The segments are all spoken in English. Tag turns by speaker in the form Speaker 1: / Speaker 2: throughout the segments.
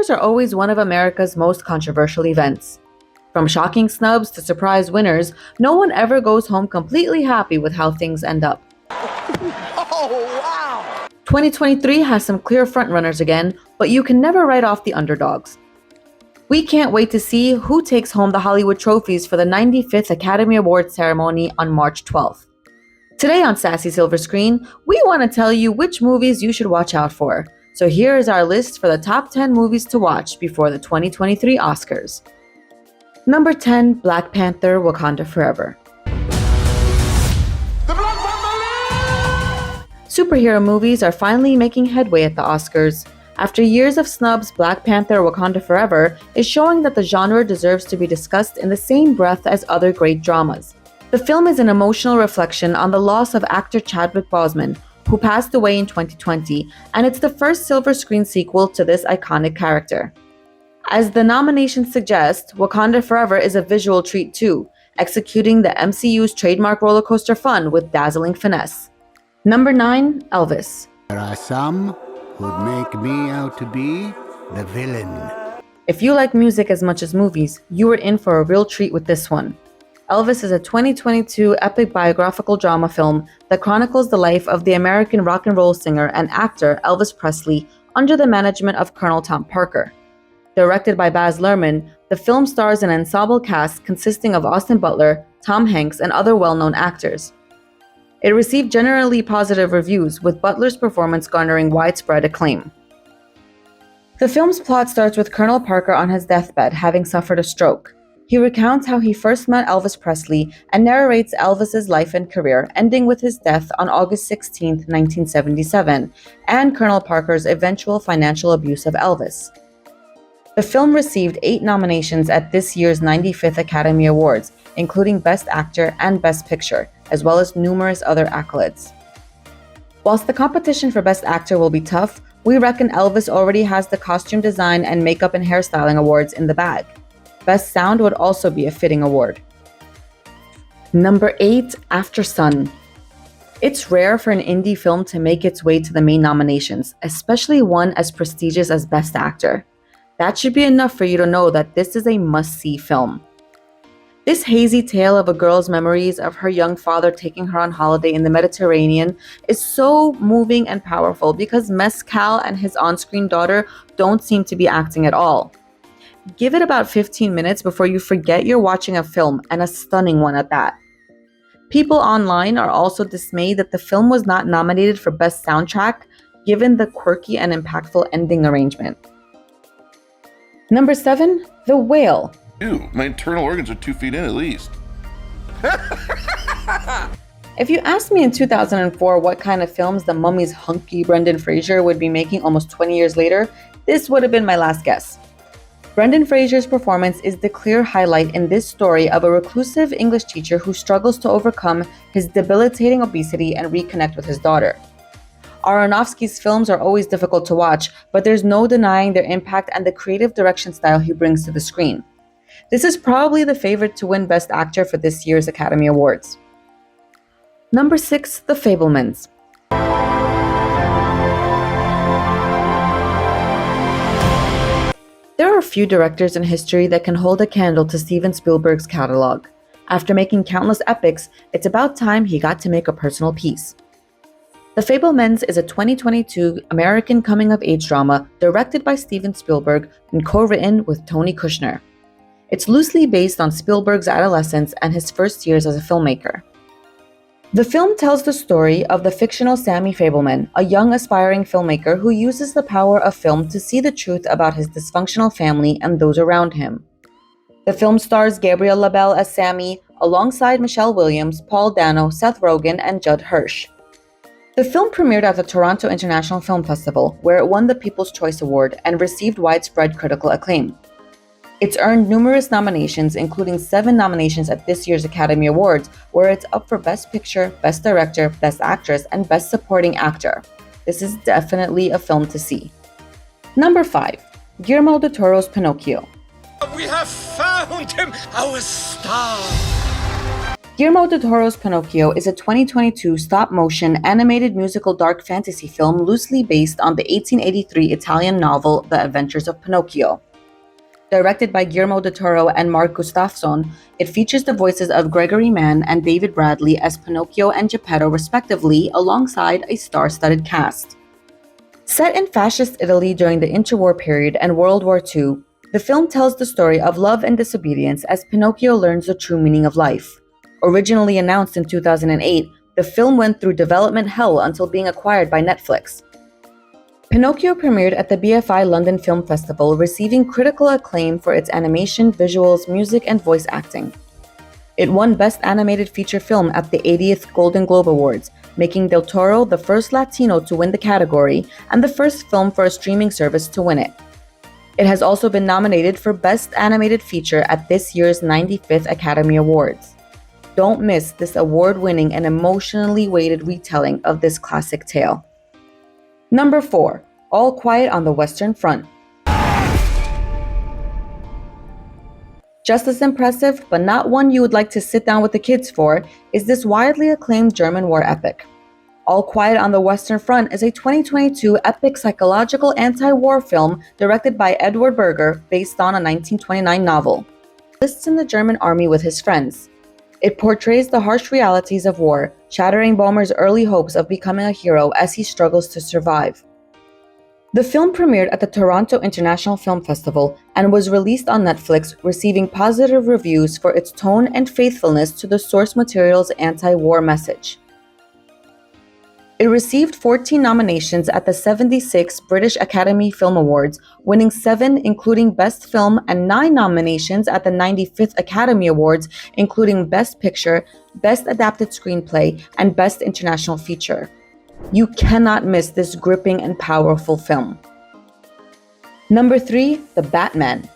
Speaker 1: Oscars are always one of America's most controversial events. From shocking snubs to surprise winners, no one ever goes home completely happy with how things end up.
Speaker 2: Oh, wow!
Speaker 1: 2023 has some clear frontrunners again, but you can never write off the underdogs. We can't wait to see who takes home the Hollywood trophies for the 95th Academy Awards ceremony on March 12th. Today on Sassy Silver Screen, we want to tell you which movies you should watch out for. So here is our list for the top 10 movies to watch before the 2023 Oscars. Number 10, Black Panther: Wakanda Forever. Superhero movies are finally making headway at the Oscars. After years of snubs, Black Panther: Wakanda Forever is showing that the genre deserves to be discussed in the same breath as other great dramas. The film is an emotional reflection on the loss of actor Chadwick Boseman, who passed away in 2020, and it's the first silver screen sequel to this iconic character. As the nominations suggest, Wakanda Forever is a visual treat too, executing the MCU's trademark roller coaster fun with dazzling finesse. Number 9, Elvis.
Speaker 3: There are some who'd make me out to be the villain.
Speaker 1: If you like music as much as movies, you are in for a real treat with this one. Elvis is a 2022 epic biographical drama film that chronicles the life of the American rock and roll singer and actor Elvis Presley under the management of Colonel Tom Parker. Directed by Baz Luhrmann, the film stars an ensemble cast consisting of Austin Butler, Tom Hanks, and other well-known actors. It received generally positive reviews, with Butler's performance garnering widespread acclaim. The film's plot starts with Colonel Parker on his deathbed, having suffered a stroke. He recounts how he first met Elvis Presley and narrates Elvis's life and career, ending with his death on August 16, 1977, and Colonel Parker's eventual financial abuse of Elvis. The film received 8 nominations at this year's 95th Academy Awards, including Best Actor and Best Picture, as well as numerous other accolades. Whilst the competition for Best Actor will be tough, we reckon Elvis already has the costume design and makeup and hairstyling awards in the bag. Best Sound would also be a fitting award. Number 8, After Sun. It's rare for an indie film to make its way to the main nominations, especially one as prestigious as Best Actor. That should be enough for you to know that this is a must-see film. This hazy tale of a girl's memories of her young father taking her on holiday in the Mediterranean is so moving and powerful because Mescal and his on-screen daughter don't seem to be acting at all. Give it about 15 minutes before you forget you're watching a film, and a stunning one at that. People online are also dismayed that the film was not nominated for Best Soundtrack, given the quirky and impactful ending arrangement. Number 7, The Whale.
Speaker 4: Ew, my internal organs are 2 feet in at least.
Speaker 1: If you asked me in 2004 what kind of films the Mummy's hunky Brendan Fraser would be making almost 20 years later, this would have been my last guess. Brendan Fraser's performance is the clear highlight in this story of a reclusive English teacher who struggles to overcome his debilitating obesity and reconnect with his daughter. Aronofsky's films are always difficult to watch, but there's no denying their impact and the creative direction style he brings to the screen. This is probably the favorite to win Best Actor for this year's Academy Awards. Number 6, The Fabelmans. There are few directors in history that can hold a candle to Steven Spielberg's catalog. After making countless epics, it's about time he got to make a personal piece. The Fabelmans is a 2022 American coming-of-age drama directed by Steven Spielberg and co-written with Tony Kushner. It's loosely based on Spielberg's adolescence and his first years as a filmmaker. The film tells the story of the fictional Sammy Fabelman, a young aspiring filmmaker who uses the power of film to see the truth about his dysfunctional family and those around him. The film stars Gabriel LaBelle as Sammy, alongside Michelle Williams, Paul Dano, Seth Rogen, and Judd Hirsch. The film premiered at the Toronto International Film Festival, where it won the People's Choice Award and received widespread critical acclaim. It's earned numerous nominations, including 7 nominations at this year's Academy Awards, where it's up for Best Picture, Best Director, Best Actress, and Best Supporting Actor. This is definitely a film to see. Number 5, Guillermo del Toro's Pinocchio.
Speaker 2: We have found him, our star!
Speaker 1: Guillermo del Toro's Pinocchio is a 2022 stop-motion animated musical dark fantasy film loosely based on the 1883 Italian novel The Adventures of Pinocchio. Directed by Guillermo del Toro and Mark Gustafsson, it features the voices of Gregory Mann and David Bradley as Pinocchio and Geppetto respectively, alongside a star-studded cast. Set in fascist Italy during the interwar period and World War II, the film tells the story of love and disobedience as Pinocchio learns the true meaning of life. Originally announced in 2008, the film went through development hell until being acquired by Netflix. Pinocchio premiered at the BFI London Film Festival, receiving critical acclaim for its animation, visuals, music, and voice acting. It won Best Animated Feature Film at the 80th Golden Globe Awards, making Del Toro the first Latino to win the category and the first film for a streaming service to win it. It has also been nominated for Best Animated Feature at this year's 95th Academy Awards. Don't miss this award-winning and emotionally weighted retelling of this classic tale. Number 4. All Quiet on the Western Front. Just as impressive, but not one you would like to sit down with the kids for, is this widely acclaimed German war epic. All Quiet on the Western Front is a 2022 epic psychological anti-war film directed by Edward Berger based on a 1929 novel. He enlists in the German army with his friends. It portrays the harsh realities of war, shattering Baumer's early hopes of becoming a hero as he struggles to survive. The film premiered at the Toronto International Film Festival and was released on Netflix, receiving positive reviews for its tone and faithfulness to the source material's anti-war message. It received 14 nominations at the 76 British Academy Film Awards, winning 7 including Best Film and 9 nominations at the 95th Academy Awards, including Best Picture, Best Adapted Screenplay, and Best International Feature. You cannot miss this gripping and powerful film. Number 3. The Batman.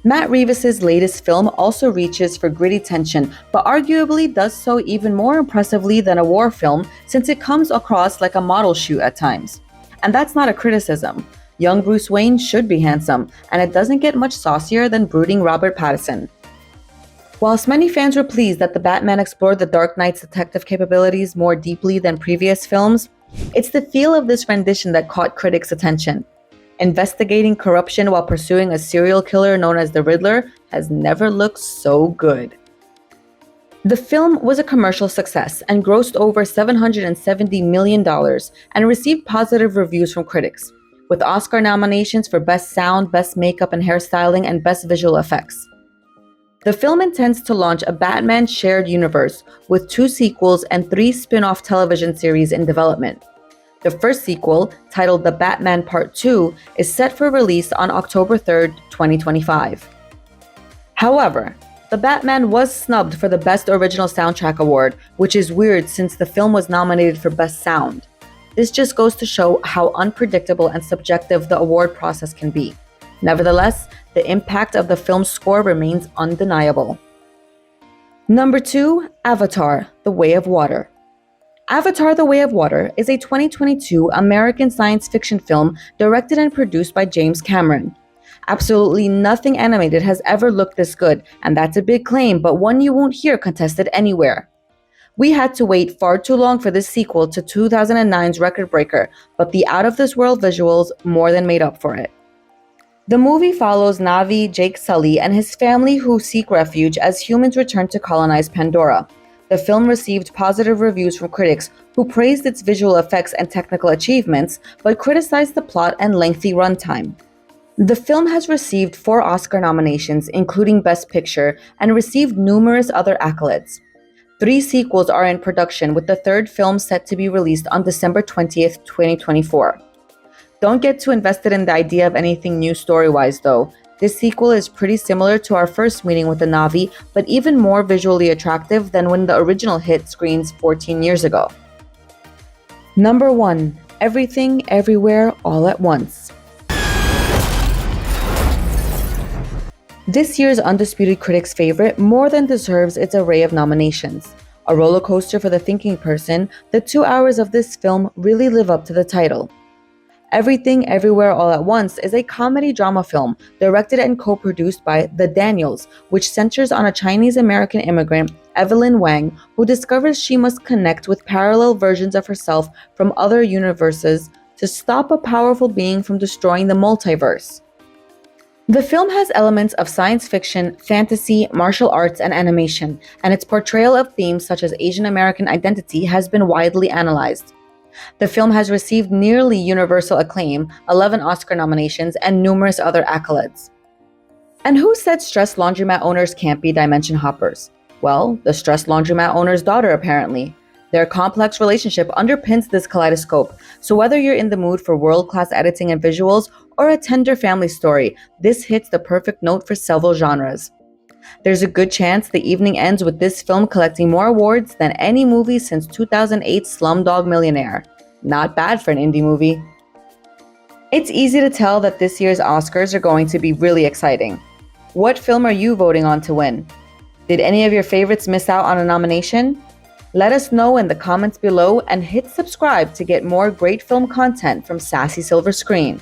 Speaker 1: Matt Reeves' latest film also reaches for gritty tension, but arguably does so even more impressively than a war film since it comes across like a model shoot at times. And that's not a criticism. Young Bruce Wayne should be handsome, and it doesn't get much saucier than brooding Robert Pattinson. Whilst many fans were pleased that the Batman explored the Dark Knight's detective capabilities more deeply than previous films, it's the feel of this rendition that caught critics' attention. Investigating corruption while pursuing a serial killer known as the Riddler has never looked so good. The film was a commercial success and grossed over $770 million and received positive reviews from critics, with Oscar nominations for Best Sound, Best Makeup and Hairstyling, and Best Visual Effects. The film intends to launch a Batman shared universe with 2 sequels and 3 spin-off television series in development. The first sequel, titled The Batman Part 2, is set for release on October 3, 2025. However, The Batman was snubbed for the Best Original Soundtrack Award, which is weird since the film was nominated for Best Sound. This just goes to show how unpredictable and subjective the award process can be. Nevertheless, the impact of the film's score remains undeniable. Number 2. Avatar: The Way of Water. Avatar: The Way of Water is a 2022 American science fiction film directed and produced by James Cameron. Absolutely nothing animated has ever looked this good, and that's a big claim, but one you won't hear contested anywhere. We had to wait far too long for this sequel to 2009's record breaker, but the out-of-this-world visuals more than made up for it. The movie follows Na'vi Jake Sully and his family who seek refuge as humans return to colonize Pandora. The film received positive reviews from critics who praised its visual effects and technical achievements, but criticized the plot and lengthy runtime. The film has received 4 Oscar nominations, including Best Picture, and received numerous other accolades. 3 sequels are in production, with the 3rd film set to be released on December 20th, 2024. Don't get too invested in the idea of anything new story-wise though. This sequel is pretty similar to our first meeting with the Na'vi, but even more visually attractive than when the original hit screens 14 years ago. Number 1. Everything, Everywhere, All at Once. This year's Undisputed Critics' favorite more than deserves its array of nominations. A roller coaster for the thinking person, the 2 hours of this film really live up to the title. Everything Everywhere All at Once is a comedy drama film directed and co-produced by The Daniels, which centers on a Chinese-American immigrant, Evelyn Wang, who discovers she must connect with parallel versions of herself from other universes to stop a powerful being from destroying the multiverse. The film has elements of science fiction, fantasy, martial arts, and animation, and its portrayal of themes such as Asian American identity has been widely analyzed. The film has received nearly universal acclaim, 11 Oscar nominations, and numerous other accolades. And who said stressed laundromat owners can't be dimension hoppers? Well, the stressed laundromat owner's daughter, apparently. Their complex relationship underpins this kaleidoscope, so whether you're in the mood for world-class editing and visuals or a tender family story, this hits the perfect note for several genres. There's a good chance the evening ends with this film collecting more awards than any movie since 2008's Slumdog Millionaire. Not bad for an indie movie. It's easy to tell that this year's Oscars are going to be really exciting. What film are you voting on to win? Did any of your favorites miss out on a nomination? Let us know in the comments below and hit subscribe to get more great film content from Sassy Silver Screen.